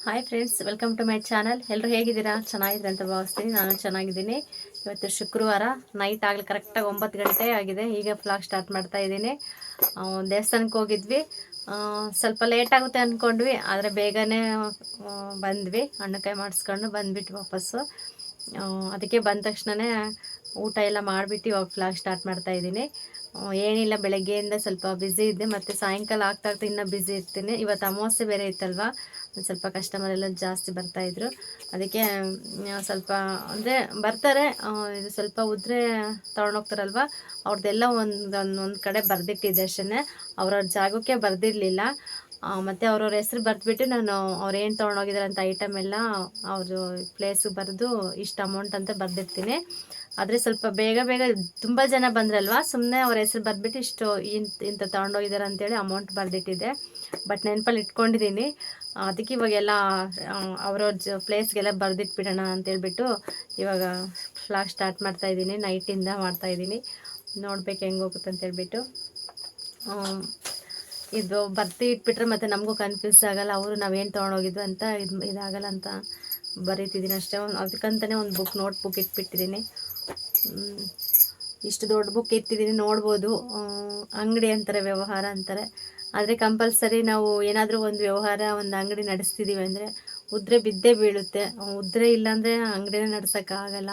Hi friends, welcome to my channel. ಎಲ್ಲರೂ ಹೇಗಿದ್ದೀರಾ? ಚೆನ್ನಾಗಿದ್ರೆ ಅಂತ ಭಾವಿಸ್ತೀನಿ. ನಾನು ಚೆನ್ನಾಗಿದ್ದೀನಿ. ಇವತ್ತು ಶುಕ್ರವಾರ ನೈಟ್ ಆಗಲಿ ಕರೆಕ್ಟಾಗಿ 9 ಗಂಟೆ ಆಗಿದೆ. ಈಗ ಫ್ಲಾಗ್ ಸ್ಟಾರ್ಟ್ ಮಾಡ್ತಾ ಇದ್ದೀನಿ. ದೇವಸ್ಥಾನಕ್ಕೆ ಹೋಗಿದ್ವಿ. ಸ್ವಲ್ಪ ಲೇಟ್ ಆಗುತ್ತೆ ಅಂದ್ಕೊಂಡ್ವಿ, ಆದರೆ ಬೇಗನೆ ಬಂದ್ವಿ. ಹಣ್ಣುಕಾಯಿ ಮಾಡಿಸ್ಕೊಂಡು ಬಂದ್ಬಿಟ್ಟು ವಾಪಸ್ಸು. ಅದಕ್ಕೆ ಬಂದ ತಕ್ಷಣವೇ ಊಟ ಎಲ್ಲ ಮಾಡಿಬಿಟ್ಟು ಇವಾಗ ಫ್ಲಾಗ್ ಸ್ಟಾರ್ಟ್ ಮಾಡ್ತಾ ಇದ್ದೀನಿ. ಏನಿಲ್ಲ, ಬೆಳಗ್ಗೆಯಿಂದ ಸ್ವಲ್ಪ ಬ್ಯುಸಿ ಇದ್ದೆ, ಮತ್ತು ಸಾಯಂಕಾಲ ಆಗ್ತಾ ಇನ್ನೂ ಬ್ಯುಸಿ ಇರ್ತೀನಿ. ಇವತ್ತು ಅಮಾವಾಸ್ಯೆ ಬೇರೆ ಇತ್ತಲ್ವ, ಒಂದು ಸ್ವಲ್ಪ ಕಸ್ಟಮರ್ ಎಲ್ಲ ಜಾಸ್ತಿ ಬರ್ತಾಯಿದ್ರು. ಅದಕ್ಕೆ ಸ್ವಲ್ಪ ಅಂದರೆ ಬರ್ತಾರೆ, ಇದು ಸ್ವಲ್ಪ ಉದ್ರೆ ತೊಗೊಂಡೋಗ್ತಾರಲ್ವ, ಅವ್ರದ್ದೆಲ್ಲ ಒಂದು ಕಡೆ ಬರೆದಿಟ್ಟಿದ್ದೆ ಅಷ್ಟೇ. ಅವ್ರವ್ರ ಜಾಗಕ್ಕೆ ಬರೆದಿರಲಿಲ್ಲ. ಮತ್ತು ಅವ್ರವ್ರ ಹೆಸ್ರು ಬರೆದ್ಬಿಟ್ಟು ನಾನು ಅವ್ರು ಏನು ತೊಗೊಂಡೋಗಿದ್ದಾರೆ ಅಂತ ಐಟಮ್ ಎಲ್ಲ ಅವರು ಪ್ಲೇಸಿಗೆ ಬರೆದು ಇಷ್ಟು ಅಮೌಂಟ್ ಅಂತ ಬರೆದಿರ್ತೀನಿ. ಆದರೆ ಸ್ವಲ್ಪ ಬೇಗ ತುಂಬ ಜನ ಬಂದ್ರಲ್ವ, ಸುಮ್ಮನೆ ಅವ್ರ ಹೆಸ್ರು ಬರೆದ್ಬಿಟ್ಟು ಇಷ್ಟು ಇಂಥ ತೊಗೊಂಡೋಗಿದ್ದಾರೆ ಅಂತೇಳಿ ಅಮೌಂಟ್ ಬರೆದಿಟ್ಟಿದ್ದೆ. ಬಟ್ ನೆನಪಲ್ಲಿ ಇಟ್ಕೊಂಡಿದ್ದೀನಿ. ಅದಕ್ಕೆ ಇವಾಗೆಲ್ಲ ಅವ್ರವ್ರ ಪ್ಲೇಸ್ಗೆಲ್ಲ ಬರೆದಿಟ್ಬಿಡೋಣ ಅಂತೇಳ್ಬಿಟ್ಟು ಇವಾಗ ಫ್ಲಾಗ್ ಸ್ಟಾರ್ಟ್ ಮಾಡ್ತಾಯಿದ್ದೀನಿ. ನೈಟಿಂದ ಮಾಡ್ತಾಯಿದ್ದೀನಿ. ನೋಡ್ಬೇಕು ಹೆಂಗೆ ಹೋಗುತ್ತೆ ಅಂತೇಳ್ಬಿಟ್ಟು. ಇದು ಬರ್ತಿ ಇಟ್ಬಿಟ್ರೆ ಮತ್ತು ನಮಗೂ ಕನ್ಫ್ಯೂಸ್ ಆಗೋಲ್ಲ, ಅವರು ನಾವೇನು ತೊಗೊಂಡೋಗಿದ್ವಿ ಅಂತ ಇದಾಗಲ್ಲ ಅಂತ ಬರೀತಿದ್ದೀನಿ ಅಷ್ಟೇ. ಅದಕ್ಕಂತಲೇ ಒಂದು ನೋಟ್ ಬುಕ್ ಇಟ್ಬಿಟ್ಟಿದ್ದೀನಿ. ಇಷ್ಟು ದೊಡ್ಡ ಬುಕ್ ಇಟ್ಟಿದ್ದೀನಿ, ನೋಡ್ಬೋದು. ಅಂಗಡಿ ಅಂತಾರೆ, ವ್ಯವಹಾರ ಅಂತಾರೆ. ಆದರೆ ಕಂಪಲ್ಸರಿ ನಾವು ಏನಾದರೂ ಒಂದು ವ್ಯವಹಾರ, ಒಂದು ಅಂಗಡಿ ನಡೆಸ್ತಿದ್ದೀವಿ ಅಂದರೆ ಉದ್ರೆ ಬಿದ್ದೇ ಬೀಳುತ್ತೆ. ಉದ್ರೆ ಇಲ್ಲಾಂದರೆ ಅಂಗಡಿನೇ ನಡ್ಸೋಕ್ಕಾಗಲ್ಲ.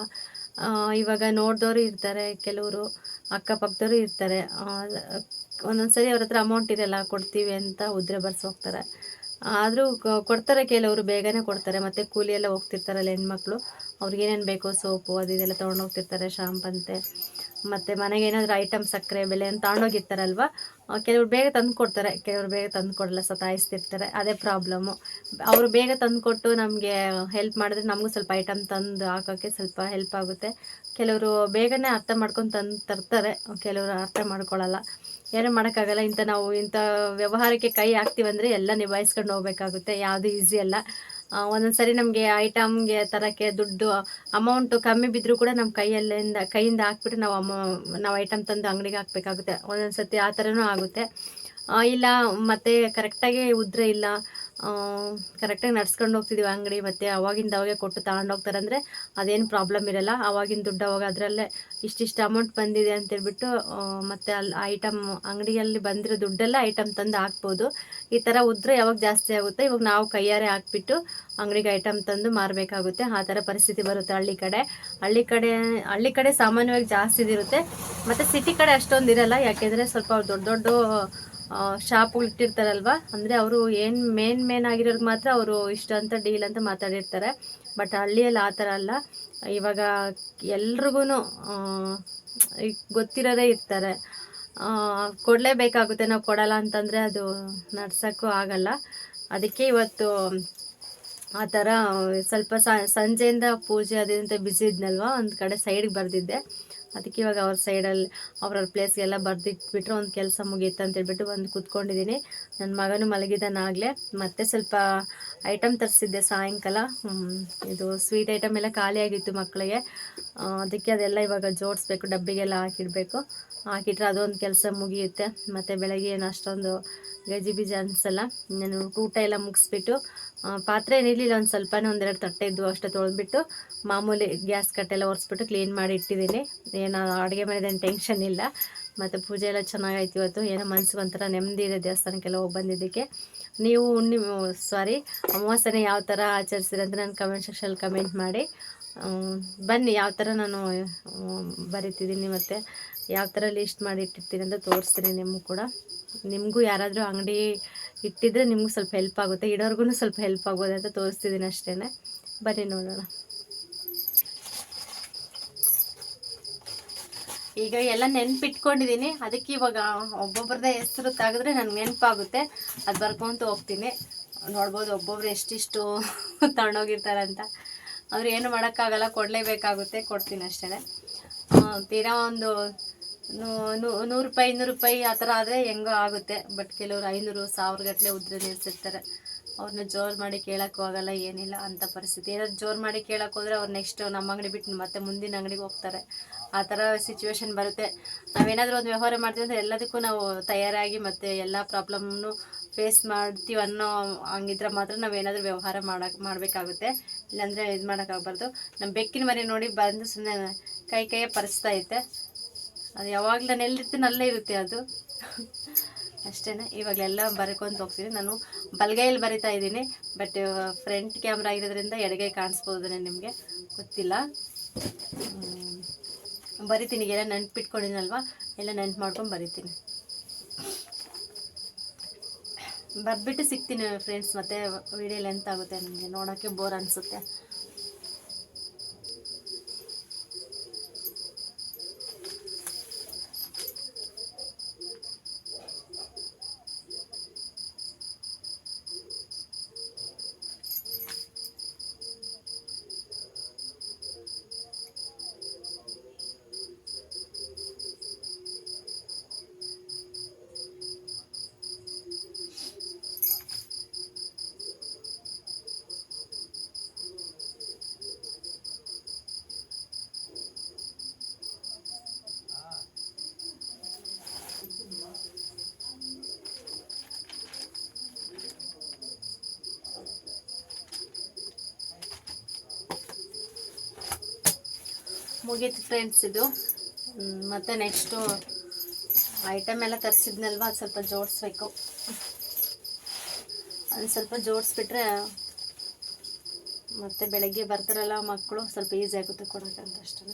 ಇವಾಗ ನೋಡಿದವರು ಇರ್ತಾರೆ, ಕೆಲವರು ಅಕ್ಕಪಕ್ಕದವರು ಇರ್ತಾರೆ. ಒಂದೊಂದು ಸರಿ ಅವ್ರ ಹತ್ರ ಅಮೌಂಟ್ ಇರಲ್ಲ, ಕೊಡ್ತೀವಿ ಅಂತ ಉದ್ರೆ ಬರ್ಸೋಗ್ತಾರೆ. ಆದರೂ ಕೊಡ್ತಾರೆ, ಕೆಲವರು ಬೇಗನೆ ಕೊಡ್ತಾರೆ. ಮತ್ತು ಕೂಲಿ ಎಲ್ಲ ಹೋಗ್ತಿರ್ತಾರಲ್ಲ ಹೆಣ್ಮಕ್ಳು, ಅವ್ರಿಗೇನೇನು ಬೇಕೋ ಸೋಪು ಅದು ಇದೆಲ್ಲ ತೊಗೊಂಡೋಗ್ತಿರ್ತಾರೆ, ಶಾಂಪಂತೆ. ಮತ್ತು ಮನೆಗೆ ಏನಾದರೂ ಐಟಮ್ ಸಕ್ಕರೆ ಬೆಲೆ ಅಂತ ತೊಗೊಂಡೋಗಿರ್ತಾರಲ್ವ, ಕೆಲವ್ರು ಬೇಗ ತಂದು ಕೊಡ್ತಾರೆ, ಕೆಲವರು ಬೇಗ ತಂದು ಕೊಡಲ್ಲ, ಸತಾಯಿಸ್ತಿರ್ತಾರೆ. ಅದೇ ಪ್ರಾಬ್ಲಮ್ಮು. ಅವರು ಬೇಗ ತಂದು ಕೊಟ್ಟು ನಮಗೆ ಹೆಲ್ಪ್ ಮಾಡಿದ್ರೆ ನಮಗೂ ಸ್ವಲ್ಪ ಐಟಮ್ ತಂದು ಹಾಕೋಕ್ಕೆ ಸ್ವಲ್ಪ ಹೆಲ್ಪ್ ಆಗುತ್ತೆ. ಕೆಲವರು ಬೇಗನೆ ಅರ್ಥ ಮಾಡ್ಕೊಂಡು ತರ್ತಾರೆ, ಕೆಲವರು ಅರ್ಥ ಮಾಡ್ಕೊಳ್ಳಲ್ಲ. ಏನೂ ಮಾಡೋಕ್ಕಾಗಲ್ಲ. ನಾವು ಇಂಥ ವ್ಯವಹಾರಕ್ಕೆ ಕೈ ಹಾಕ್ತೀವಂದರೆ ಎಲ್ಲ ನಿಭಾಯಿಸ್ಕೊಂಡು ಹೋಗ್ಬೇಕಾಗುತ್ತೆ. ಯಾವುದು ಈಸಿ ಅಲ್ಲ. ಒಂದೊಂದು ಸರಿ ನಮಗೆ ಐಟಮ್ಗೆ ತರೋಕ್ಕೆ ದುಡ್ಡು ಅಮೌಂಟು ಕಮ್ಮಿ ಬಿದ್ದರೂ ಕೂಡ ನಮ್ಮ ಕೈಯಿಂದ ಹಾಕ್ಬಿಟ್ಟು ನಾವು ಐಟಮ್ ತಂದು ಅಂಗಡಿಗೆ ಹಾಕಬೇಕಾಗುತ್ತೆ. ಒಂದೊಂದು ಸತಿ ಆ ಥರನೂ ಆಗುತ್ತೆ. ಇಲ್ಲ ಮತ್ತು ಕರೆಕ್ಟಾಗಿ ಉದ್ರೆ ಇಲ್ಲ, ಕರೆಕ್ಟಾಗಿ ನಡ್ಸ್ಕೊಂಡು ಹೋಗ್ತಿದ್ದೀವಿ ಅಂಗಡಿ, ಮತ್ತು ಅವಾಗಿಂದ ಅವಾಗೆ ಕೊಟ್ಟು ತಗೊಂಡೋಗ್ತಾರೆ ಅಂದರೆ ಅದೇನು ಪ್ರಾಬ್ಲಮ್ ಇರೋಲ್ಲ. ಆವಾಗಿನ ದುಡ್ಡು ಅವಾಗ ಅದರಲ್ಲೇ ಇಷ್ಟಿಷ್ಟು ಅಮೌಂಟ್ ಬಂದಿದೆ ಅಂತೇಳ್ಬಿಟ್ಟು ಮತ್ತು ಅಲ್ಲಿ ಐಟಮ್ ಅಂಗಡಿಯಲ್ಲಿ ಬಂದಿರೋ ದುಡ್ಡೆಲ್ಲ ಐಟಮ್ ತಂದು ಹಾಕ್ಬೋದು. ಈ ಥರ ಉದ್ರೆ ಯಾವಾಗ ಜಾಸ್ತಿ ಆಗುತ್ತೆ, ಇವಾಗ ನಾವು ಕೈಯಾರೆ ಹಾಕ್ಬಿಟ್ಟು ಅಂಗಡಿಗೆ ಐಟಮ್ ತಂದು ಮಾರಬೇಕಾಗುತ್ತೆ. ಆ ಥರ ಪರಿಸ್ಥಿತಿ ಬರುತ್ತೆ ಹಳ್ಳಿ ಕಡೆ ಸಾಮಾನ್ಯವಾಗಿ ಜಾಸ್ತಿ ಇರುತ್ತೆ. ಮತ್ತು ಸಿಟಿ ಕಡೆ ಅಷ್ಟೊಂದು ಇರಲ್ಲ, ಯಾಕೆಂದರೆ ಸ್ವಲ್ಪ ದೊಡ್ಡ ದೊಡ್ಡ ಶಾಪ್ಗಳು ಇಟ್ಟಿರ್ತಾರಲ್ವ, ಅಂದರೆ ಅವರು ಏನು ಮೇನ್ ಆಗಿರೋರಿಗೆ ಮಾತ್ರ ಅವರು ಇಷ್ಟ ಅಂತ ಡೀಲ್ ಅಂತ ಮಾತಾಡಿರ್ತಾರೆ. ಬಟ್ ಹಳ್ಳಿಯಲ್ಲಿ ಆ ಥರ ಅಲ್ಲ. ಇವಾಗ ಎಲ್ರಿಗೂ ಗೊತ್ತಿರೋರೇ ಇರ್ತಾರೆ, ಕೊಡಲೇಬೇಕಾಗುತ್ತೆ. ನಾವು ಕೊಡಲ್ಲ ಅಂತಂದರೆ ಅದು ನಡ್ಸೋಕ್ಕೂ ಆಗಲ್ಲ. ಅದಕ್ಕೆ ಇವತ್ತು ಆ ಥರ ಸ್ವಲ್ಪ ಸಂಜೆಯಿಂದ ಪೂಜೆ ಅದಂತ ಬ್ಯುಸಿ ಇದ್ನಲ್ವ, ಒಂದು ಕಡೆ ಸೈಡ್ಗೆ ಬರೆದಿದ್ದೆ. ಅದಕ್ಕೆ ಇವಾಗ ಅವ್ರ ಸೈಡಲ್ಲಿ ಅವ್ರವ್ರ ಪ್ಲೇಸ್ಗೆಲ್ಲ ಬರೆದಿಟ್ಬಿಟ್ರೆ ಒಂದು ಕೆಲಸ ಮುಗೀತು ಅಂತೇಳ್ಬಿಟ್ಟು ಬಂದು ಕೂತ್ಕೊಂಡಿದ್ದೀನಿ. ನನ್ನ ಮಗನೂ ಮಲಗಿದ್ದಾನಾಗಲೇ. ಮತ್ತೆ ಸ್ವಲ್ಪ ಐಟಮ್ ತರಿಸಿದ್ದೆ ಸಾಯಂಕಾಲ. ಇದು ಸ್ವೀಟ್ ಐಟಮ್ ಎಲ್ಲ ಖಾಲಿಯಾಗಿತ್ತು ಮಕ್ಕಳಿಗೆ. ಅದಕ್ಕೆ ಅದೆಲ್ಲ ಇವಾಗ ಜೋಡಿಸ್ಬೇಕು, ಡಬ್ಬಿಗೆಲ್ಲ ಹಾಕಿಡಬೇಕು. ಹಾಕಿಟ್ರೆ ಅದೊಂದು ಕೆಲಸ ಮುಗಿಯುತ್ತೆ. ಮತ್ತು ಬೆಳಗ್ಗೆ ಏನು ಅಷ್ಟೊಂದು ಗಜಿಬಿಜಿ ಅನಿಸಲ್ಲ. ನಾನು ಊಟ ಎಲ್ಲ ಮುಗಿಸ್ಬಿಟ್ಟು ಪಾತ್ರೆ ಏನಿರಲಿಲ್ಲ, ಒಂದು ಸ್ವಲ್ಪನೇ ಒಂದೆರಡು ತಟ್ಟೆ ಇದ್ದು ಅಷ್ಟೇ ತೊಳೆದ್ಬಿಟ್ಟು ಮಾಮೂಲಿ ಗ್ಯಾಸ್ ಕಟ್ಟೆಲ್ಲ ಒರೆಸ್ಬಿಟ್ಟು ಕ್ಲೀನ್ ಮಾಡಿ ಇಟ್ಟಿದ್ದೀನಿ. ಏನೋ ಅಡುಗೆ ಮಾಡಿದೇನು ಟೆನ್ಷನ್ ಇಲ್ಲ. ಮತ್ತು ಪೂಜೆ ಎಲ್ಲ ಚೆನ್ನಾಗಾಯ್ತು ಇವತ್ತು. ಏನೋ ಮನಸ್ಸಿಗೆ ಒಂಥರ ನೆಮ್ಮದಿ ಇದೆ ದೇವಸ್ಥಾನಕ್ಕೆಲ್ಲ ಹೋಗಿ ಬಂದಿದ್ದಕ್ಕೆ. ನೀವು ಅಮಾವಾಸ್ಯೆನ ಯಾವ ಥರ ಆಚರಿಸಿದ್ರೆ ಅಂತ ನಾನು ಕಮೆಂಟ್ ಸೆಕ್ಷನಲ್ಲಿ ಕಮೆಂಟ್ ಮಾಡಿ. ಬನ್ನಿ, ಯಾವ ಥರ ನಾನು ಬರೀತಿದ್ದೀನಿ ಮತ್ತು ಯಾವ ಥರ ಲಿಸ್ಟ್ ಮಾಡಿ ಇಟ್ಟಿರ್ತೀನಿ ಅಂತ ತೋರಿಸ್ತೀನಿ ನಿಮಗೂ ಯಾರಾದರೂ ಅಂಗಡಿ ಇಟ್ಟಿದ್ರೆ ನಿಮಗೂ ಸ್ವಲ್ಪ ಹೆಲ್ಪ್ ಆಗುತ್ತೆ, ಇಡೋರ್ಗು ಸ್ವಲ್ಪ ಹೆಲ್ಪ್ ಆಗೋದು ಅಂತ ತೋರಿಸ್ತಿದ್ದೀನಿ ಅಷ್ಟೇ. ಬನ್ನಿ ನೋಡೋಣ. ಈಗ ಎಲ್ಲ ನೆನಪಿಟ್ಕೊಂಡಿದ್ದೀನಿ. ಅದಕ್ಕೆ ಇವಾಗ ಒಬ್ಬೊಬ್ರದ್ದೇ ಹೆಸರು ತೆಗೆದ್ರೆ ನನಗೆ ನೆನಪಾಗುತ್ತೆ, ಅದು ಬರ್ಕೊತ ಹೋಗ್ತೀನಿ. ನೋಡ್ಬೋದು ಒಬ್ಬೊಬ್ರು ಎಷ್ಟಿಷ್ಟು ತಗೊಂಡೋಗಿರ್ತಾರಂತ. ಅವ್ರು ಏನು ಮಾಡೋಕ್ಕಾಗಲ್ಲ, ಕೊಡಲೇಬೇಕಾಗುತ್ತೆ, ಕೊಡ್ತೀನಿ ಅಷ್ಟೇ. ತೀರಾ ಒಂದು 100 ರೂಪಾಯಿ 200 ರೂಪಾಯಿ ಆ ಥರ ಆದರೆ ಹೆಂಗೋ ಆಗುತ್ತೆ. ಬಟ್ ಕೆಲವರು 500-1000 ಗಟ್ಟಲೆ ಉದ್ರೆ ನಿಲ್ಸಿರ್ತಾರೆ. ಅವ್ರನ್ನ ಜೋರು ಮಾಡಿ ಕೇಳೋಕ್ಕೂ ಆಗಲ್ಲ, ಏನಿಲ್ಲ ಅಂಥ ಪರಿಸ್ಥಿತಿ. ಏನಾದ್ರು ಜೋರು ಮಾಡಿ ಕೇಳೋಕೆ ಹೋದರೆ ಅವ್ರು ನೆಕ್ಸ್ಟ್ ನಮ್ಮ ಅಂಗಡಿ ಬಿಟ್ಟು ಮತ್ತೆ ಮುಂದಿನ ಅಂಗಡಿಗೆ ಹೋಗ್ತಾರೆ. ಆ ಥರ ಸಿಚುವೇಶನ್ ಬರುತ್ತೆ. ನಾವೇನಾದರೂ ಒಂದು ವ್ಯವಹಾರ ಮಾಡ್ತೀವಿ ಅಂದರೆ ಎಲ್ಲದಕ್ಕೂ ನಾವು ತಯಾರಾಗಿ ಮತ್ತು ಎಲ್ಲ ಪ್ರಾಬ್ಲಮ್ನು ಫೇಸ್ ಮಾಡ್ತೀವಿ ಅನ್ನೋ ಹಂಗಿದ್ರೆ ಮಾತ್ರ ನಾವೇನಾದರೂ ವ್ಯವಹಾರ ಮಾಡಬೇಕಾಗುತ್ತೆ. ಇಲ್ಲಾಂದರೆ ಇದು ಮಾಡೋಕ್ಕಾಗಬಾರ್ದು. ನಮ್ಮ ಬೆಕ್ಕಿನ ಮರಿ ನೋಡಿ ಬಂದು ಸುಮ್ಮನೆ ಕೈಯೇ ಪರಿಸ್ತಾ ಐತೆ. ಅದು ಯಾವಾಗಲೂ ನಾನು ಎಲ್ಲಿರ್ತೀನಿ ಅಲ್ಲೇ ಇರುತ್ತೆ ಅದು. ಅಷ್ಟೇ. ಇವಾಗಲೆಲ್ಲ ಬರ್ಕೊಂತ ಹೋಗ್ತೀನಿ. ನಾನು ಬಲಗೈಯಲ್ಲಿ ಬರಿತಾ ಇದ್ದೀನಿ, ಬಟ್ ಫ್ರಂಟ್ ಕ್ಯಾಮ್ರಾ ಆಗಿರೋದ್ರಿಂದ ಎಡಗೈ ಕಾಣಿಸ್ಬೋದು ನಿಮಗೆ, ಗೊತ್ತಿಲ್ಲ. ಬರಿತೀನಿ, ಎಲ್ಲ ನೆನ್ಪಿಟ್ಕೊಂಡಿನಲ್ವ, ಎಲ್ಲ ನೆನ್ಪು ಮಾಡ್ಕೊಂಡು ಬರಿತೀನಿ. ಬರ್ಬಿಟ್ಟು ಸಿಗ್ತೀನಿ ಫ್ರೆಂಡ್ಸ್. ಮತ್ತೆ ವಿಡಿಯೋ ಲೆಂತ್ ಆಗುತ್ತೆ, ನಿಮಗೆ ನೋಡೋಕ್ಕೆ ಬೋರ್ ಅನಿಸುತ್ತೆ. ಮುಗೀತು ಫ್ರೆಂಡ್ಸ್ ಇದು. ಮತ್ತು ನೆಕ್ಸ್ಟು ಐಟಮ್ ಎಲ್ಲ ತರಿಸಿದ್ನಲ್ವ, ಅದು ಸ್ವಲ್ಪ ಜೋಡಿಸ್ಬೇಕು. ಅದು ಸ್ವಲ್ಪ ಜೋಡಿಸ್ಬಿಟ್ರೆ ಮತ್ತು ಬೆಳಗ್ಗೆ ಬರ್ತಾರಲ್ಲ ಮಕ್ಕಳು, ಸ್ವಲ್ಪ ಈಸಿ ಆಗುತ್ತೆ ಕೊಡೋಕ್ಕಂತ ಅಷ್ಟೇ.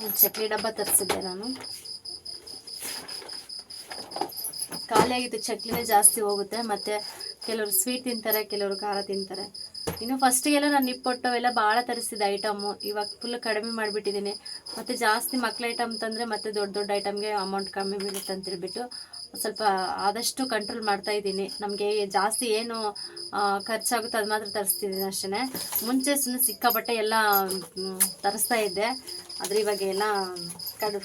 ಒಂದು ಚಕ್ಲಿ ಡಬ್ಬ ತರಿಸಿದ್ದೆ ನಾನು, ಖಾಲಿ ಆಗಿತ್ತು. ಚಕ್ಲಿನೇ ಜಾಸ್ತಿ ಹೋಗುತ್ತೆ. ಮತ್ತು ಕೆಲವರು ಸ್ವೀಟ್ ತಿಂತಾರೆ, ಕೆಲವರು ಖಾರ ತಿಂತಾರೆ. ಇನ್ನು ಫಸ್ಟಿಗೆಲ್ಲ ನಾನು ನಿಪ್ಪೊಟ್ಟವೆಲ್ಲ ಭಾಳ ತರಿಸಿದ್ದೆ ಐಟಮು. ಇವಾಗ ಫುಲ್ ಕಡಿಮೆ ಮಾಡಿಬಿಟ್ಟಿದ್ದೀನಿ. ಮತ್ತು ಜಾಸ್ತಿ ಮಕ್ಳ ಐಟಮ್ ತಂದರೆ ಮತ್ತೆ ದೊಡ್ಡ ದೊಡ್ಡ ಐಟಮ್ಗೆ ಅಮೌಂಟ್ ಕಮ್ಮಿ ಬೀಳುತ್ತೆ ಅಂತೇಳ್ಬಿಟ್ಟು ಸ್ವಲ್ಪ ಆದಷ್ಟು ಕಂಟ್ರೋಲ್ ಮಾಡ್ತಾಯಿದ್ದೀನಿ. ನಮಗೆ ಜಾಸ್ತಿ ಏನು ಖರ್ಚಾಗುತ್ತೋ ಅದು ಮಾತ್ರ ತರಿಸ್ತಿದ್ದೀನಿ ಅಷ್ಟೇ. ಮುಂಚೆ ಸುಮ್ಮನೆ ಸಿಕ್ಕಾಪಟ್ಟೆ ಎಲ್ಲ ತರಿಸ್ತಾ ಇದ್ದೆ, ಆದರೆ ಇವಾಗ ಎಲ್ಲ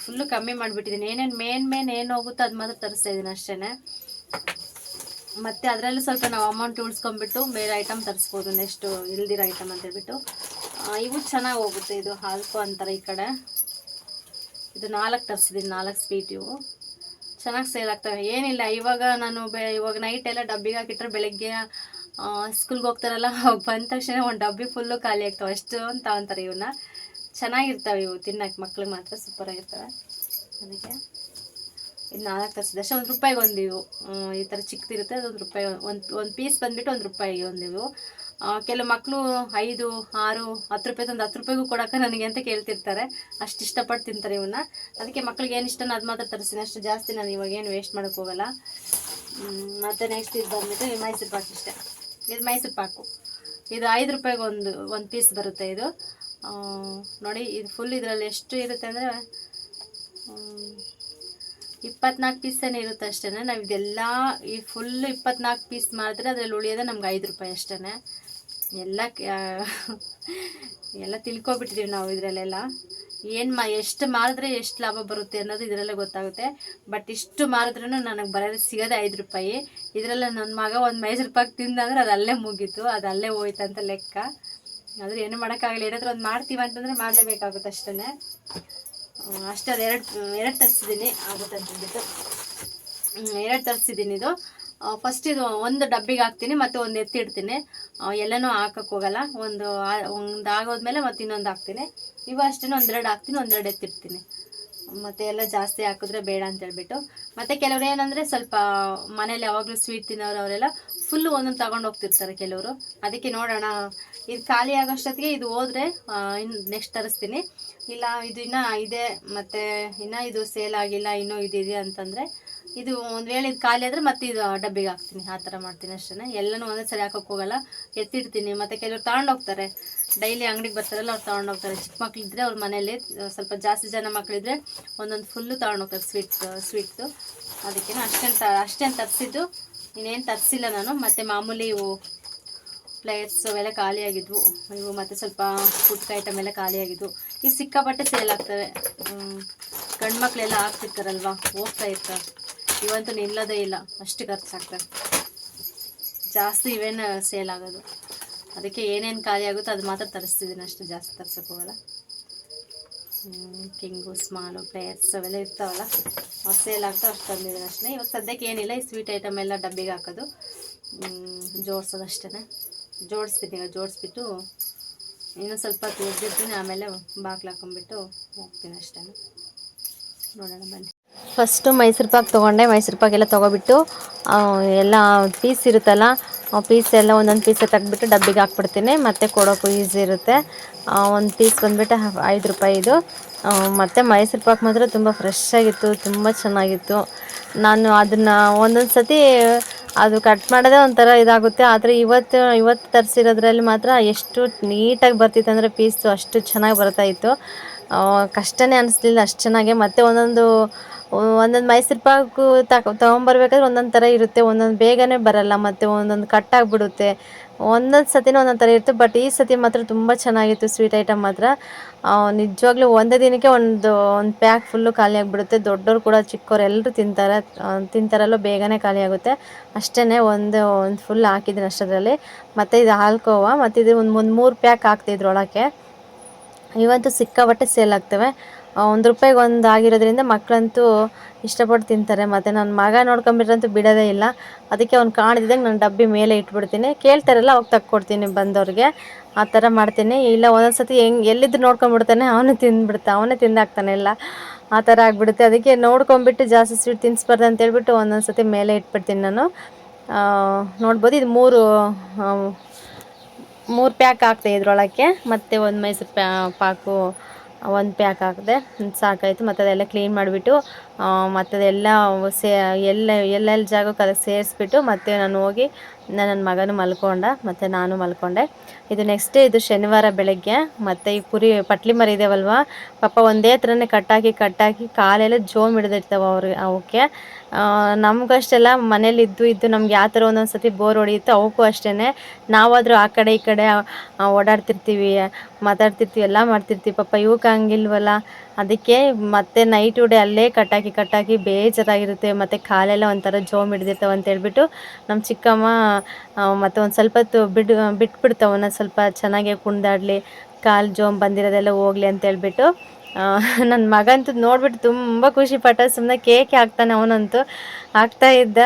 ಫುಲ್ಲು ಕಮ್ಮಿ ಮಾಡಿಬಿಟ್ಟಿದ್ದೀನಿ. ಏನೇನು ಮೇನ್ ಏನು ಹೋಗುತ್ತೋ ಅದು ಮಾತ್ರ ತರಿಸ್ತಾ ಇದ್ದೀನಿ ಅಷ್ಟೇ. ಮತ್ತು ಅದರಲ್ಲೂ ಸ್ವಲ್ಪ ನಾವು ಅಮೌಂಟ್ ಉಳಿಸ್ಕೊಂಡ್ಬಿಟ್ಟು ಬೇರೆ ಐಟಮ್ ತರಿಸ್ಬೋದು, ನೆಕ್ಸ್ಟು ಇಲ್ದಿರೋ ಐಟಮ್ ಅಂತೇಳ್ಬಿಟ್ಟು. ಇವು ಚೆನ್ನಾಗಿ ಹೋಗುತ್ತೆ. ಇದು ಹಾಲ್ಕೋ ಅಂತಾರೆ ಈ ಕಡೆ. ಇದು 4 ತರಿಸಿದ್ದೀನಿ, 4 ಸ್ವೀಟ್. ಇವು ಚೆನ್ನಾಗಿ ಸೇಲ್ ಆಗ್ತವೆ. ಏನಿಲ್ಲ, ಇವಾಗ ನಾನು ಇವಾಗ ನೈಟ್ ಎಲ್ಲ ಡಬ್ಬಿಗೆ ಹಾಕಿಟ್ರೆ ಬೆಳಗ್ಗೆ ಸ್ಕೂಲ್ಗೆ ಹೋಗ್ತಾರಲ್ಲ, ಬಂದ ತಕ್ಷಣ ಒಂದು ಡಬ್ಬಿ ಫುಲ್ಲು ಖಾಲಿ ಆಗ್ತವೆ. ಅಷ್ಟು ಅಂತ ಅಂತಾರೆ. ಇವನ್ನ ಚೆನ್ನಾಗಿರ್ತವೆ, ಇವು ತಿನ್ನೋಕೆ ಮಕ್ಳಿಗೆ ಮಾತ್ರ ಸೂಪರಾಗಿರ್ತವೆ. ಅದಕ್ಕೆ ಇದು 4 ತರಿಸಿದೆ ಅಷ್ಟೇ. ₹1 ಒಂದು ಇವು. ಈ ಥರ ಚಿಕ್ಕದಿರುತ್ತೆ, ಅದು ₹1. ಒಂದು ಪೀಸ್ ಬಂದುಬಿಟ್ಟು ₹1 ಒಂದಿವು. ಕೆಲವು ಮಕ್ಕಳು 5, 6, ₹10 ತಂದು ₹10 ಕೊಡೋಕೆ ನನಗೆ ಅಂತ ಕೇಳ್ತಿರ್ತಾರೆ. ಅಷ್ಟು ಇಷ್ಟಪಟ್ಟು ತಿಂತಾರೆ ಇವನ್ನ. ಅದಕ್ಕೆ ಮಕ್ಳಿಗೆ ಏನು ಇಷ್ಟನೋ ಅದು ಮಾತ್ರ ತರಿಸ್ತೀನಿ. ಅಷ್ಟು ಜಾಸ್ತಿ ನಾನು ಇವಾಗ ಏನು ವೇಸ್ಟ್ ಮಾಡೋಕ್ಕೆ ಹೋಗಲ್ಲ. ಮತ್ತು ನೆಕ್ಸ್ಟ್ ಇದು ಬಂದುಬಿಟ್ಟು ಮೈಸೂರು ಪಾಕ್. ಇಷ್ಟೇ, ಇದು ಮೈಸೂರು ಪಾಕು. ಇದು ₹5 ಒಂದು ಪೀಸ್ ಬರುತ್ತೆ. ಇದು ನೋಡಿ, ಇದು ಫುಲ್ ಇದರಲ್ಲಿ ಎಷ್ಟು ಇರುತ್ತೆ ಅಂದರೆ 24 ಪೀಸೇನೇ ಇರುತ್ತೆ ಅಷ್ಟೇ. ನಾವು ಇದೆಲ್ಲ ಈ ಫುಲ್ಲು 24 ಪೀಸ್ ಮಾಡಿದ್ರೆ ಅದರಲ್ಲಿ ಉಳಿಯೋದೇ ನಮ್ಗೆ ₹5 ಅಷ್ಟೇ. ಎಲ್ಲ ತಿಳ್ಕೊಬಿಟ್ಟಿದ್ದೀವಿ ನಾವು ಇದರಲ್ಲೆಲ್ಲ. ಎಷ್ಟು ಮಾರಿದ್ರೆ ಎಷ್ಟು ಲಾಭ ಬರುತ್ತೆ ಅನ್ನೋದು ಇದರಲ್ಲೇ ಗೊತ್ತಾಗುತ್ತೆ. ಬಟ್ ಇಷ್ಟು ಮಾರಿದ್ರೂ ನನಗೆ ಬರೋದು ಸಿಗೋದೇ ₹5. ಇದರಲ್ಲ ನನ್ನ ಮಗ ಒಂದು ಮೈಸೂರು ಪಾಕ್ ತಿಂದಂದ್ರೆ ಅದು ಅಲ್ಲೇ ಮುಗೀತು, ಅದು ಅಲ್ಲೇ ಹೋಯ್ತು ಅಂತ ಲೆಕ್ಕ. ಆದರೆ ಏನು ಮಾಡೋಕ್ಕಾಗಲ್ಲ, ಏನಾದರೂ ಒಂದು ಮಾಡ್ತೀವಿ ಅಂತಂದರೆ ಮಾಡಲೇಬೇಕಾಗುತ್ತೆ ಅಷ್ಟೇ. ಅಷ್ಟೇ. ಅದು ಎರಡು ತರಿಸಿದ್ದೀನಿ ಆಗುತ್ತೆ ಅಂತಂದ್ಬಿಟ್ಟು 2 ತರಿಸಿದ್ದೀನಿ. ಇದು ಫಸ್ಟ್ ಇದು ಒಂದು ಡಬ್ಬಿಗೆ ಹಾಕ್ತೀನಿ, ಮತ್ತು ಒಂದು ಎತ್ತಿಡ್ತೀನಿ. ಎಲ್ಲನೂ ಹಾಕಕ್ಕೆ ಹೋಗಲ್ಲ. ಒಂದು ಆಗೋದ್ಮೇಲೆ ಮತ್ತೆ ಇನ್ನೊಂದು ಹಾಕ್ತೀನಿ. ಇವು ಅಷ್ಟೇ, ಒಂದೆರಡು ಹಾಕ್ತೀನಿ, ಒಂದೆರಡು ಎತ್ತಿಡ್ತೀನಿ. ಮತ್ತು ಎಲ್ಲ ಜಾಸ್ತಿ ಹಾಕಿದ್ರೆ ಬೇಡ ಅಂತೇಳ್ಬಿಟ್ಟು. ಮತ್ತು ಕೆಲವ್ರು ಏನಂದರೆ ಸ್ವಲ್ಪ ಮನೇಲಿ ಯಾವಾಗಲೂ ಸ್ವೀಟ್ ತಿನ್ನೋರು ಅವರೆಲ್ಲ ಫುಲ್ಲು ಒಂದೊಂದು ತಗೊಂಡು ಹೋಗ್ತಿರ್ತಾರೆ ಕೆಲವರು. ಅದಕ್ಕೆ ನೋಡೋಣ, ಇದು ಖಾಲಿ ಆಗೋಷ್ಟೊತ್ತಿಗೆ ಇದು ಹೋದರೆ ಇನ್ನು ನೆಕ್ಸ್ಟ್ ತರಿಸ್ತೀನಿ. ಇಲ್ಲ ಇದು ಇನ್ನೂ ಇದೆ, ಮತ್ತು ಇನ್ನೂ ಇದು ಸೇಲ್ ಆಗಿಲ್ಲ, ಇನ್ನೂ ಇದಿದೆ ಅಂತಂದರೆ ಇದು ಒಂದು ವೇಳೆ ಇದು ಖಾಲಿ ಆದರೆ ಮತ್ತೆ ಇದು ಡಬ್ಬಿಗೆ ಹಾಕ್ತೀನಿ. ಆ ಥರ ಮಾಡ್ತೀನಿ ಅಷ್ಟೇ. ಎಲ್ಲನೂ ಒಂದೇ ಸರಿ ಹಾಕೋಕ್ಕೆ ಹೋಗಲ್ಲ, ಎತ್ತಿಡ್ತೀನಿ. ಮತ್ತು ಕೆಲವ್ರು ತೊಗೊಂಡೋಗ್ತಾರೆ, ಡೈಲಿ ಅಂಗಡಿಗೆ ಬರ್ತಾರಲ್ಲ, ಅವ್ರು ತೊಗೊಂಡೋಗ್ತಾರೆ. ಚಿಕ್ಕ ಮಕ್ಕಳಿದ್ರೆ ಅವ್ರ ಮನೇಲಿ ಸ್ವಲ್ಪ ಜಾಸ್ತಿ ಜನ ಮಕ್ಕಳಿದ್ರೆ ಒಂದೊಂದು ಫುಲ್ಲು ತೊಗೊಂಡೋಗ್ತಾರೆ ಸ್ವೀಟ್ಸು. ಅದಕ್ಕೆ ಅಷ್ಟೇನು ತರಿಸಿದ್ದು, ಇನ್ನೇನು ತರಿಸಿಲ್ಲ ನಾನು. ಮತ್ತು ಮಾಮೂಲಿ ಇವು ಪ್ಲೇಟ್ಸ್ ಅವೆಲ್ಲ ಖಾಲಿಯಾಗಿದ್ವು ಇವು. ಮತ್ತು ಸ್ವಲ್ಪ ಫುಡ್ ಐಟಮ್ ಎಲ್ಲ ಖಾಲಿಯಾಗಿದ್ವು. ಇವು ಸಿಕ್ಕಾಪಟ್ಟೆ ಸೇಲ್ ಆಗ್ತವೆ. ಗಂಡು ಮಕ್ಕಳೆಲ್ಲ ಹಾಕ್ತಿರ್ತಾರಲ್ವ, ಹೋಗ್ತಾ ಇರ್ತಾರೆ. ಇವಂತೂ ನಿಲ್ಲೋದೇ ಇಲ್ಲ, ಅಷ್ಟು ಖರ್ಚಾಗ್ತದೆ ಜಾಸ್ತಿ. ಇವೇನು ಸೇಲ್ ಆಗೋದು. ಅದಕ್ಕೆ ಏನೇನು ಖಾಲಿ ಆಗುತ್ತೋ ಅದು ಮಾತ್ರ ತರಿಸ್ತಿದ್ದೀನಿ ಅಷ್ಟು, ಜಾಸ್ತಿ ತರ್ಸೋಕ್ಕೆ ಹೋಗಲ್ಲ. ಕಿಂಗು ಸ್ಮಾಲು ಪ್ಲೇಯರ್ಸ್ ಅವೆಲ್ಲ ಇರ್ತಾವಲ್ಲ ಸೇಲ್ ಆಗ್ತಾವೆ ಅಷ್ಟು ತಂದಿದ್ದೀನಿ ಅಷ್ಟೇ. ಇವಾಗ ಸದ್ಯಕ್ಕೆ ಏನಿಲ್ಲ, ಈ ಸ್ವೀಟ್ ಐಟಮ್ ಎಲ್ಲ ಡಬ್ಬಿಗೆ ಹಾಕೋದು, ಜೋಡಿಸೋದು ಅಷ್ಟೇ. ಜೋಡಿಸ್ತೀನಿ, ಈಗ ಜೋಡಿಸ್ಬಿಟ್ಟು ಇನ್ನೂ ಸ್ವಲ್ಪ ತೆಗೆದಿರ್ತೀನಿ, ಆಮೇಲೆ ಬಾಗ್ಲು ಹಾಕೊಂಡ್ಬಿಟ್ಟು ಹೋಗ್ತೀನಿ ಅಷ್ಟೇ. ನೋಡೋಣ ಬನ್ನಿ. ಫಸ್ಟು ಮೈಸೂರು ಪಾಕ್ ತೊಗೊಂಡೆ. ಮೈಸೂರು ಪಾಕ್ ಎಲ್ಲ ತೊಗೊಬಿಟ್ಟು ಎಲ್ಲ ಪೀಸ್ ಇರುತ್ತಲ್ಲ, ಆ ಪೀಸ್ ಎಲ್ಲ ಒಂದೊಂದು ಪೀಸೇ ತೆಗ್ದುಬಿಟ್ಟು ಡಬ್ಬಿಗೆ ಹಾಕ್ಬಿಡ್ತೀನಿ, ಮತ್ತು ಕೊಡೋಕ್ಕೂ ಈಸಿ ಇರುತ್ತೆ. ಒಂದು ಪೀಸ್ ಬಂದುಬಿಟ್ಟು 5 ರೂಪಾಯಿದು. ಮತ್ತು ಮೈಸೂರು ಪಾಕ್ ಮಾತ್ರ ತುಂಬ ಫ್ರೆಶ್ ಆಗಿತ್ತು, ತುಂಬ ಚೆನ್ನಾಗಿತ್ತು. ನಾನು ಅದನ್ನು ಒಂದೊಂದು ಸತಿ ಅದು ಕಟ್ ಮಾಡೋದೇ ಒಂಥರ ಇದಾಗುತ್ತೆ, ಆದರೆ ಇವತ್ತು ತರಿಸಿರೋದ್ರಲ್ಲಿ ಮಾತ್ರ ಎಷ್ಟು ನೀಟಾಗಿ ಬರ್ತಿತ್ತು ಅಂದರೆ ಪೀಸು ಅಷ್ಟು ಚೆನ್ನಾಗಿ ಬರ್ತಾಯಿತ್ತು. ಕಷ್ಟನೇ ಅನಿಸ್ಲಿಲ್ಲ, ಅಷ್ಟು ಚೆನ್ನಾಗೆ. ಮತ್ತು ಒಂದೊಂದು ಮೈಸೂರು ಪಾಕು ತೊಗೊಂಬರ್ಬೇಕಾದ್ರೆ ಒಂದೊಂದು ಥರ ಇರುತ್ತೆ, ಒಂದೊಂದು ಬೇಗನೆ ಬರಲ್ಲ, ಮತ್ತು ಒಂದೊಂದು ಕಟ್ಟಾಗಿಬಿಡುತ್ತೆ, ಒಂದೊಂದು ಸತಿನೂ ಒಂದೊಂದು ಥರ ಇರುತ್ತೆ. ಬಟ್ ಈ ಸತಿ ಮಾತ್ರ ತುಂಬ ಚೆನ್ನಾಗಿತ್ತು ಸ್ವೀಟ್ ಐಟಮ್ ಮಾತ್ರ. ನಿಜವಾಗ್ಲೂ ಒಂದೇ ದಿನಕ್ಕೆ ಒಂದು ಪ್ಯಾಕ್ ಫುಲ್ಲು ಖಾಲಿ ಆಗಿಬಿಡುತ್ತೆ. ದೊಡ್ಡವರು ಕೂಡ ಚಿಕ್ಕವ್ರು ಎಲ್ಲರೂ ತಿಂತಾರಲ್ಲೋ ಬೇಗನೆ ಖಾಲಿ ಆಗುತ್ತೆ. ಅಷ್ಟೇ ಒಂದು ಫುಲ್ ಹಾಕಿದ್ದೀನಿ ಅಷ್ಟರಲ್ಲಿ. ಮತ್ತು ಇದು ಹಾಲ್ಕೋವಾ, ಮತ್ತು ಇದು ಒಂದು 3 ಪ್ಯಾಕ್ ಹಾಕ್ತೆ ಇದ್ರೊಳಗೆ. ಇವಂತೂ ಸಿಕ್ಕಾಪಟ್ಟೆ ಸೇಲ್ ಆಗ್ತವೆ. 1 ರೂಪಾಯಿಗೆ ಒಂದು ಆಗಿರೋದ್ರಿಂದ ಮಕ್ಕಳಂತೂ ಇಷ್ಟಪಟ್ಟು ತಿಂತಾರೆ. ಮತ್ತು ನನ್ನ ಮಗ ನೋಡ್ಕೊಂಬಿಟ್ರಂತೂ ಬಿಡೋದೇ ಇಲ್ಲ. ಅದಕ್ಕೆ ಅವ್ನು ಕಾಣ್ದಿದ್ದಂಗೆ ನಾನು ಡಬ್ಬಿ ಮೇಲೆ ಇಟ್ಬಿಡ್ತೀನಿ, ಕೇಳ್ತಾರಲ್ಲ ಅವಾಗ ತಕ್ಕೊಡ್ತೀನಿ ಬಂದವ್ರಿಗೆ, ಆ ಥರ ಮಾಡ್ತೀನಿ. ಇಲ್ಲ ಒಂದೊಂದು ಸತಿ ಎಲ್ಲಿದ್ದು ನೋಡ್ಕೊಂಬಿಡ್ತಾನೆ, ಅವನೇ ತಿಂದಾಕ್ತಾನೆ ಎಲ್ಲ, ಆ ಥರ ಆಗಿಬಿಡುತ್ತೆ. ಅದಕ್ಕೆ ನೋಡ್ಕೊಂಬಿಟ್ಟು ಜಾಸ್ತಿ ಸ್ವೀಟ್ ತಿನ್ನಿಸ್ಬಾರ್ದು ಅಂತೇಳ್ಬಿಟ್ಟು ಒಂದೊಂದು ಸತಿ ಮೇಲೆ ಇಟ್ಬಿಡ್ತೀನಿ ನಾನು. ನೋಡ್ಬೋದು, ಇದು 3 ಪ್ಯಾಕ್ ಹಾಕ್ತೆ ಇದ್ರೊಳಗೆ. ಮತ್ತು ಒಂದು ಮೈಸೂರು ಪಾಕು 1 ಪ್ಯಾಕ್ ಹಾಕಿದೆ, ಸಾಕಾಯಿತು. ಮತ್ತು ಅದೆಲ್ಲ ಕ್ಲೀನ್ ಮಾಡಿಬಿಟ್ಟು ಮತ್ತು ಅದೆಲ್ಲ ಎಲ್ಲೆಲ್ಲಿ ಜಾಗಕ್ಕೆ ಅದಕ್ಕೆ ಸೇರಿಸ್ಬಿಟ್ಟು ಮತ್ತೆ ನಾನು ಹೋಗಿ ನನ್ನ ಮಗನೂ ಮಲ್ಕೊಂಡ, ಮತ್ತು ನಾನು ಮಲ್ಕೊಂಡೆ. ಇದು ನೆಕ್ಸ್ಟ್ ಡೇ, ಇದು ಶನಿವಾರ ಬೆಳಗ್ಗೆ. ಮತ್ತು ಈ ಕುರಿ ಪಟ್ಲಿ ಮರಿ ಇದಾವಲ್ವ, ಪಾಪ ಒಂದೇ ಥರನೇ ಕಟ್ಟಾಕಿ ಕಾಲೆಲ್ಲ ಜೋಮ್ ಹಿಡಿದಿರ್ತಾವೆ ಅವಕ್ಕೆ. ನಮಗೂ ಅಷ್ಟೆಲ್ಲ ಮನೇಲಿ ಇದ್ದು ನಮ್ಗೆ ಯಾವ ಥರ ಒಂದೊಂದು ಸತಿ ಬೋರ್ ಹೊಡೆಯುತ್ತೋ ಅವಕ್ಕೂ ಅಷ್ಟೇ. ನಾವಾದರೂ ಆ ಕಡೆ ಈ ಕಡೆ ಓಡಾಡ್ತಿರ್ತೀವಿ, ಮಾತಾಡ್ತಿರ್ತೀವಿ, ಎಲ್ಲ ಮಾಡ್ತಿರ್ತೀವಿ. ಪಾಪ ಇವಕ್ಕೆ ಹಂಗಿಲ್ವಲ್ಲ, ಅದಕ್ಕೆ ಮತ್ತೆ ನೈಟ್ ಡೇ ಅಲ್ಲೇ ಕಟ್ಟಾಕಿ ಬೇಜಾರಾಗಿರುತ್ತೆ. ಮತ್ತು ಕಾಲೆಲ್ಲ ಒಂಥರ ಜೋಮ್ ಹಿಡ್ದಿರ್ತಾವೆ ಅಂತೇಳ್ಬಿಟ್ಟು ನಮ್ಮ ಚಿಕ್ಕಮ್ಮ ಮತ್ತು ಒಂದು ಸ್ವಲ್ಪ ಹೊತ್ತು ಬಿಟ್ಬಿಡ್ತಾವೆ, ಅವನ್ನ ಸ್ವಲ್ಪ ಚೆನ್ನಾಗೆ ಕುಣಿದಾಡಲಿ, ಕಾಲು ಜೋಮ್ ಬಂದಿರೋದೆಲ್ಲ ಹೋಗ್ಲಿ ಅಂತೇಳ್ಬಿಟ್ಟು. ನನ್ನ ಮಗಂತೂ ನೋಡ್ಬಿಟ್ಟು ತುಂಬ ಖುಷಿಪಟ್ಟ, ಸುಮ್ಮನೆ ಕೇಕೆ ಹಾಕ್ತಾನೆ ಅವನಂತೂ, ಹಾಕ್ತಾಯಿದ್ದ.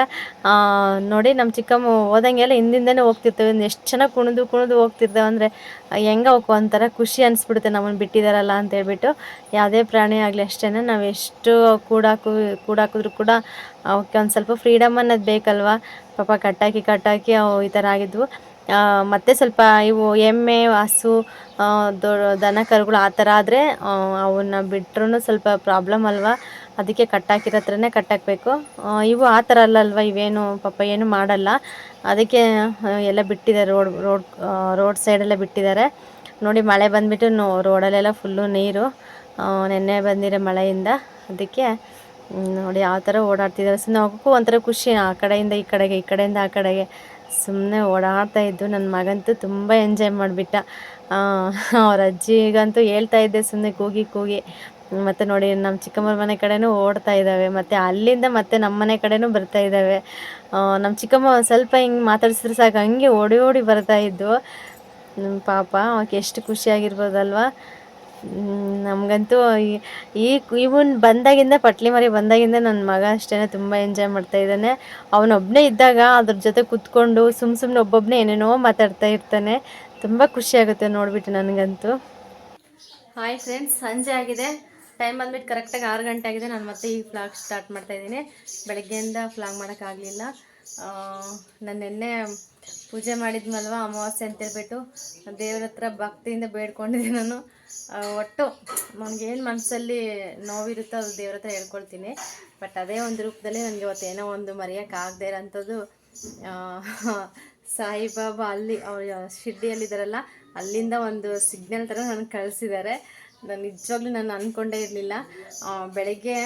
ನೋಡಿ ನಮ್ಮ ಚಿಕ್ಕಮ್ಮ ಹೋದಂಗೆಲ್ಲ ಹಿಂದಿಂದನೇ ಹೋಗ್ತಿರ್ತವೆ, ಎಷ್ಟು ಚೆನ್ನಾಗಿ ಕುಣಿದು ಹೋಗ್ತಿರ್ತವೆ ಅಂದರೆ ಹೆಂಗೆ ಅವಕ್ಕೆ ಒಂಥರ ಖುಷಿ ಅನಿಸ್ಬಿಡುತ್ತೆ ನಮ್ಮನ್ನು ಬಿಟ್ಟಿದ್ದಾರಲ್ಲ ಅಂತೇಳ್ಬಿಟ್ಟು. ಯಾವುದೇ ಪ್ರಾಣಿ ಆಗಲಿ ಅಷ್ಟೇ, ನಾವು ಎಷ್ಟು ಕೂಡಾಕಿದ್ರು ಕೂಡ ಅವಕ್ಕೆ ಒಂದು ಸ್ವಲ್ಪ ಫ್ರೀಡಮ್ ಅನ್ನೋದು ಬೇಕಲ್ವ. ಪಾಪ ಕಟ್ಟಾಕಿ ಅವು ಈ ಥರ ಆಗಿದ್ವು. ಮತ್ತು ಸ್ವಲ್ಪ ಇವು ಎಮ್ಮೆ, ಹಸು, ದನ ಕರುಗಳು ಆ ಥರ ಆದರೆ ಅವನ್ನ ಬಿಟ್ರೂ ಸ್ವಲ್ಪ ಪ್ರಾಬ್ಲಮ್ ಅಲ್ವ, ಅದಕ್ಕೆ ಕಟ್ಟಾಕಿರೋ ಹತ್ರನೇ ಕಟ್ಟಾಕಬೇಕು. ಇವು ಆ ಥರ ಅಲ್ಲಲ್ವ, ಇವೇನು ಪಾಪ ಏನು ಮಾಡಲ್ಲ, ಅದಕ್ಕೆ ಎಲ್ಲ ಬಿಟ್ಟಿದ್ದಾರೆ, ರೋಡ್ ಸೈಡೆಲ್ಲ ಬಿಟ್ಟಿದ್ದಾರೆ. ನೋಡಿ ಮಳೆ ಬಂದುಬಿಟ್ಟು ರೋಡಲ್ಲೆಲ್ಲ ಫುಲ್ಲು ನೀರು, ನೆನ್ನೆ ಬಂದಿರೋ ಮಳೆಯಿಂದ. ಅದಕ್ಕೆ ನೋಡಿ ಯಾವ ಥರ ಓಡಾಡ್ತಿದ್ದಾರೆ. ಸುಮ್ಮನೆ ಅವಕ್ಕೂ ಒಂಥರ ಖುಷಿ, ಆ ಕಡೆಯಿಂದ ಈ ಕಡೆಗೆ, ಈ ಕಡೆಯಿಂದ ಆ ಕಡೆಗೆ ಸುಮ್ಮನೆ ಓಡಾಡ್ತಾಯಿದ್ದು. ನನ್ನ ಮಗಂತೂ ತುಂಬ ಎಂಜಾಯ್ ಮಾಡಿಬಿಟ್ಟ. ಅವ್ರ ಅಜ್ಜಿಗಂತೂ ಹೇಳ್ತಾ ಇದ್ದೆ ಸುಮ್ಮನೆ ಕೂಗಿ. ಮತ್ತು ನೋಡಿ ನಮ್ಮ ಚಿಕ್ಕಮ್ಮರ ಮನೆ ಕಡೆನೂ ಓಡ್ತಾ ಇದ್ದಾವೆ, ಮತ್ತು ಅಲ್ಲಿಂದ ಮತ್ತೆ ನಮ್ಮ ಮನೆ ಕಡೆನೂ ಬರ್ತಾ ಇದ್ದಾವೆ. ನಮ್ಮ ಚಿಕ್ಕಮ್ಮ ಒಂದು ಸ್ವಲ್ಪ ಹಿಂಗೆ ಮಾತಾಡ್ಸಿದ್ರೆ ಸಾಕು ಹಂಗೆ ಓಡಿ ಬರ್ತಾಯಿದ್ವು. ಪಾಪ ಅವಕ್ಕೆ ಎಷ್ಟು ಖುಷಿಯಾಗಿರ್ಬೋದಲ್ವ. ನಮಗಂತೂ ಇವನ್ ಬಂದಾಗಿಂದ, ಪಟ್ಲಿ ಮರಿ ಬಂದಾಗಿಂದ ನನ್ನ ಮಗ ಅಷ್ಟೇ ತುಂಬ ಎಂಜಾಯ್ ಮಾಡ್ತಾಯಿದ್ದಾನೆ. ಅವನೊಬ್ಬನೇ ಇದ್ದಾಗ ಅದ್ರ ಜೊತೆ ಕೂತ್ಕೊಂಡು ಸುಮ್ಮನೆ ಒಬ್ಬೊಬ್ಬನೇ ಏನೇನೋ ಮಾತಾಡ್ತಾ ಇರ್ತಾನೆ. ತುಂಬ ಖುಷಿಯಾಗುತ್ತೆ ನೋಡಿಬಿಟ್ಟು ನನಗಂತೂ. ಹಾಯ್ ಫ್ರೆಂಡ್ಸ್, ಸಂಜೆ ಆಗಿದೆ, ಟೈಮ್ ಬಂದ್ಬಿಟ್ಟು ಕರೆಕ್ಟಾಗಿ 6 ಗಂಟೆ ಆಗಿದೆ. ನಾನು ಮತ್ತೆ ಈ ಫ್ಲಾಗ್ ಸ್ಟಾರ್ಟ್ ಮಾಡ್ತಾಯಿದ್ದೀನಿ. ಬೆಳಗ್ಗೆಯಿಂದ ಫ್ಲಾಗ್ ಮಾಡೋಕ್ಕಾಗಲಿಲ್ಲ. ನಾನು ನಿನ್ನೆ ಪೂಜೆ ಮಾಡಿದ್ನಲ್ವ, ಅಮಾವಾಸ್ಯೆ ಅಂತೇಳ್ಬಿಟ್ಟು ದೇವ್ರ ಹತ್ರ ಭಕ್ತಿಯಿಂದ ಬೇಡ್ಕೊಂಡಿದ್ದೆ ನಾನು. ಒಟ್ಟು ನನಗೇನು ಮನಸ್ಸಲ್ಲಿ ನೋವಿರುತ್ತೋ ಅದು ದೇವ್ರ ಹತ್ರ ಹೇಳ್ಕೊಳ್ತೀನಿ. ಬಟ್ ಅದೇ ಒಂದು ರೂಪದಲ್ಲಿ ನನಗೆ ಇವತ್ತೇನೋ ಒಂದು ಮರೆಯೋಕ್ಕಾಗದೇ ಇರೋಂಥದ್ದು, ಸಾಯಿಬಾಬಾ ಅಲ್ಲಿ ಅವ್ರು ಶಿರ್ಡಿಯಲ್ಲಿದ್ದಾರಲ್ಲ, ಅಲ್ಲಿಂದ ಒಂದು ಸಿಗ್ನಲ್ ಥರ ನನಗೆ ಕಳಿಸಿದ್ದಾರೆ. ನಾನು ನಿಜವಾಗ್ಲೂ ನಾನು ಅಂದ್ಕೊಂಡೇ ಇರಲಿಲ್ಲ. ಬೆಳಗ್ಗೆ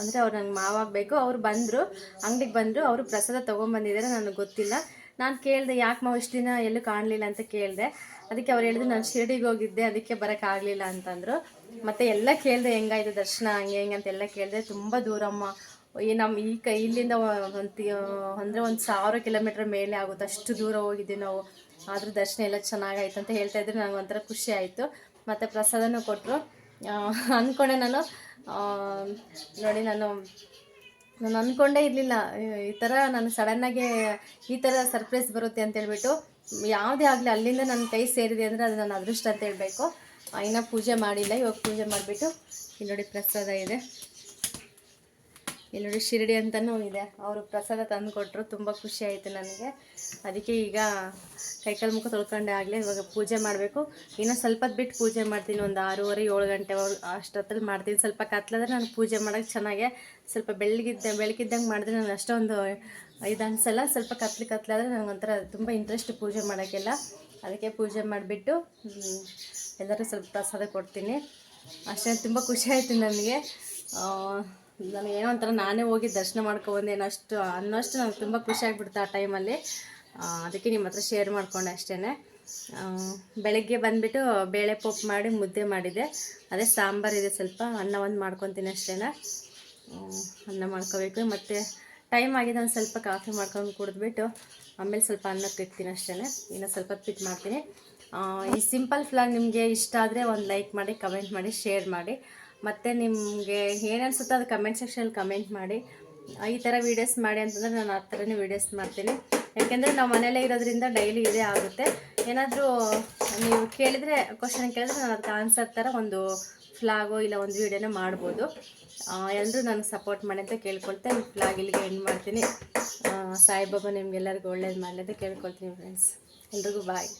ಅಂದರೆ ಅವ್ರು ನಂಗೆ ಮಾವಾಗಬೇಕು, ಅವ್ರು ಬಂದರು, ಅಂಗಡಿಗೆ ಬಂದರು, ಅವರು ಪ್ರಸಾದ ತೊಗೊಂಬಂದಿದ್ದಾರೆ, ನನಗೆ ಗೊತ್ತಿಲ್ಲ. ನಾನು ಕೇಳಿದೆ, ಯಾಕೆ ಮಾವು ಇಷ್ಟು ದಿನ ಎಲ್ಲೂ ಕಾಣಲಿಲ್ಲ ಅಂತ ಕೇಳಿದೆ. ಅದಕ್ಕೆ ಅವ್ರು ಹೇಳಿದ್ರು, ನಾನು ಶಿರ್ಡಿಗೆ ಹೋಗಿದ್ದೆ, ಅದಕ್ಕೆ ಬರೋಕ್ಕಾಗಲಿಲ್ಲ ಅಂತಂದರು. ಮತ್ತು ಎಲ್ಲ ಕೇಳಿದೆ, ಹೆಂಗಾಯ್ತು ದರ್ಶನ, ಹೆಂಗೆ ಅಂತೆಲ್ಲ ಕೇಳಿದೆ. ತುಂಬ ದೂರಮ್ಮ, ನಮ್ಮ ಇಲ್ಲಿಂದ ಅಂದರೆ 1,000 ಕಿಲೋಮೀಟ್ರ್ ಮೇಲೆ ಆಗುತ್ತೆ, ಅಷ್ಟು ದೂರ ಹೋಗಿದ್ದೀವಿ ನಾವು. ಆದರೂ ದರ್ಶನ ಎಲ್ಲ ಚೆನ್ನಾಗಾಯ್ತು ಅಂತ ಹೇಳ್ತಾಯಿದ್ರು. ನನಗೆ ಒಂಥರ ಖುಷಿ ಆಯಿತು. ಮತ್ತು ಪ್ರಸಾದನೂ ಕೊಟ್ಟರು. ಅಂದ್ಕೊಂಡೆ ನಾನು ನೋಡಿ ನಾನು ಅಂದ್ಕೊಂಡೇ ಇರಲಿಲ್ಲ ಈ ಥರ ನಾನು ಸಡನ್ನಾಗೆ ಈ ಥರ ಸರ್ಪ್ರೈಸ್ ಬರುತ್ತೆ ಅಂತೇಳ್ಬಿಟ್ಟು. ಯಾವುದೇ ಆಗಲಿ ಅಲ್ಲಿಂದ ನನ್ನ ಕೈ ಸೇರಿದೆ ಅಂದರೆ ಅದು ನನ್ನ ಅದೃಷ್ಟ ಅಂತ ಹೇಳಬೇಕು. ಇನ್ನೂ ಪೂಜೆ ಮಾಡಿಲ್ಲ, ಇವಾಗ ಪೂಜೆ ಮಾಡಿಬಿಟ್ಟು ಇಲ್ಲಿ ನೋಡಿ ಪ್ರಸಾದ ಇದೆ, ಇಲ್ಲಿ ನೋಡಿ ಶಿರಡಿ ಅಂತಲೂ ಇದೆ. ಅವರು ಪ್ರಸಾದ ತಂದು ಕೊಟ್ಟರು, ತುಂಬ ಖುಷಿ ಆಯಿತು ನನಗೆ. ಅದಕ್ಕೆ ಈಗ ಕೈಕಾಲು ಮುಖ ತೊಳ್ಕೊಂಡೆ ಆಗಲೇ ಇವಾಗ ಪೂಜೆ ಮಾಡಬೇಕು. ಇನ್ನೂ ಸ್ವಲ್ಪ ಬಿಟ್ಟು ಪೂಜೆ ಮಾಡ್ತೀನಿ, ಒಂದು 6:30 7 ಗಂಟೆ ಅಷ್ಟೊತ್ತಲ್ಲಿ ಮಾಡ್ತೀನಿ. ಸ್ವಲ್ಪ ಕತ್ಲಾದ್ರೆ ನಾನು ಪೂಜೆ ಮಾಡೋಕ್ಕೆ ಚೆನ್ನಾಗೆ, ಸ್ವಲ್ಪ ಬೆಳಗಿದ್ದಂಗೆ ಮಾಡಿದ್ರೆ ನಾನು ಅಷ್ಟೊಂದು ಇದು ಅನಿಸಲ್ಲ. ಸ್ವಲ್ಪ ಕತ್ಲಾದರೆ ನನಗೊಂಥರ ತುಂಬ ಇಂಟ್ರೆಸ್ಟ್ ಪೂಜೆ ಮಾಡೋಕ್ಕೆಲ್ಲ. ಅದಕ್ಕೆ ಪೂಜೆ ಮಾಡಿಬಿಟ್ಟು ಎಲ್ಲರೂ ಸ್ವಲ್ಪ ಪ್ರಸಾದ ಕೊಡ್ತೀನಿ ಅಷ್ಟೇ. ತುಂಬ ಖುಷಿ ಆಯಿತು ನನಗೆ. ನನಗೇನೋ ಒಂಥರ ನಾನೇ ಹೋಗಿ ದರ್ಶನ ಮಾಡ್ಕೊಬಂದೆ ಅನ್ನೋಷ್ಟು ನನಗೆ ತುಂಬ ಖುಷಿ ಆಗಿಬಿಡ್ತು ಆ ಟೈಮಲ್ಲಿ. ಅದಕ್ಕೆ ನಿಮ್ಮ ಹತ್ರ ಶೇರ್ ಮಾಡಿಕೊಂಡೆ ಅಷ್ಟೇ. ಬೆಳಗ್ಗೆ ಬಂದುಬಿಟ್ಟು ಬೇಳೆ ಪಪ್ಪು ಮಾಡಿ ಮುದ್ದೆ ಮಾಡಿದೆ, ಅದೇ ಸಾಂಬಾರಿದೆ, ಸ್ವಲ್ಪ ಅನ್ನ ಒಂದು ಮಾಡ್ಕೊತೀನಿ ಅಷ್ಟೇ. ಅನ್ನ ಮಾಡ್ಕೋಬೇಕು, ಮತ್ತು ಟೈಮ್ ಆಗಿದೆ, ಒಂದು ಸ್ವಲ್ಪ ಕಾಫಿ ಮಾಡ್ಕೊಂಡು ಕುಡಿದ್ಬಿಟ್ಟು ಆಮೇಲೆ ಸ್ವಲ್ಪ ಅನ್ನಕ್ಕೆ ಇಡ್ತೀನಿ ಅಷ್ಟೇ. ಇನ್ನು ಸ್ವಲ್ಪ ಬಿಟ್ಟು ಮಾಡ್ತೀನಿ. ಈ ಸಿಂಪಲ್ ಫ್ಲಾಗ್ ನಿಮಗೆ ಇಷ್ಟ ಆದರೆ ಒಂದು ಲೈಕ್ ಮಾಡಿ, ಕಮೆಂಟ್ ಮಾಡಿ, ಶೇರ್ ಮಾಡಿ. ಮತ್ತು ನಿಮಗೆ ಏನು ಅನಿಸುತ್ತೋ ಅದು ಕಮೆಂಟ್ ಸೆಕ್ಷನಲ್ಲಿ ಕಮೆಂಟ್ ಮಾಡಿ. ಈ ಥರ ವೀಡಿಯೋಸ್ ಮಾಡಿ ಅಂತಂದರೆ ನಾನು ಆ ಥರನೇ ವೀಡಿಯೋಸ್ ಮಾಡ್ತೀನಿ. ಯಾಕೆಂದರೆ ನಾವು ಮನೆಯಲ್ಲೇ ಇರೋದ್ರಿಂದ ಡೈಲಿ ಇದೇ ಆಗುತ್ತೆ. ಏನಾದರೂ ನೀವು ಕೇಳಿದರೆ, ಕ್ವಶನ್ ಕೇಳಿದ್ರೆ ನಾನು ಅದಕ್ಕೆ ಆನ್ಸರ್ ಥರ ಒಂದು ಫ್ಲಾಗೋ ಇಲ್ಲ ಒಂದು ವೀಡಿಯೋನ ಮಾಡ್ಬೋದು. ಎಲ್ಲರೂ ನನಗೆ ಸಪೋರ್ಟ್ ಮಾಡಿ ಅಂತ ಕೇಳ್ಕೊಳ್ತಾ ಈ ಫ್ಲಾಗ್ ಇಲ್ಲಿಗೆ ಎಂಡ್ ಮಾಡ್ತೀನಿ. ಸಾಯಿಬಾಬಾ ನಿಮಗೆಲ್ಲರಿಗೂ ಒಳ್ಳೇದು ಮಾಡಲಿ ಅಂತ ಕೇಳ್ಕೊಳ್ತೀನಿ ಫ್ರೆಂಡ್ಸ್. ಎಲ್ರಿಗೂ ಬಾಯ್.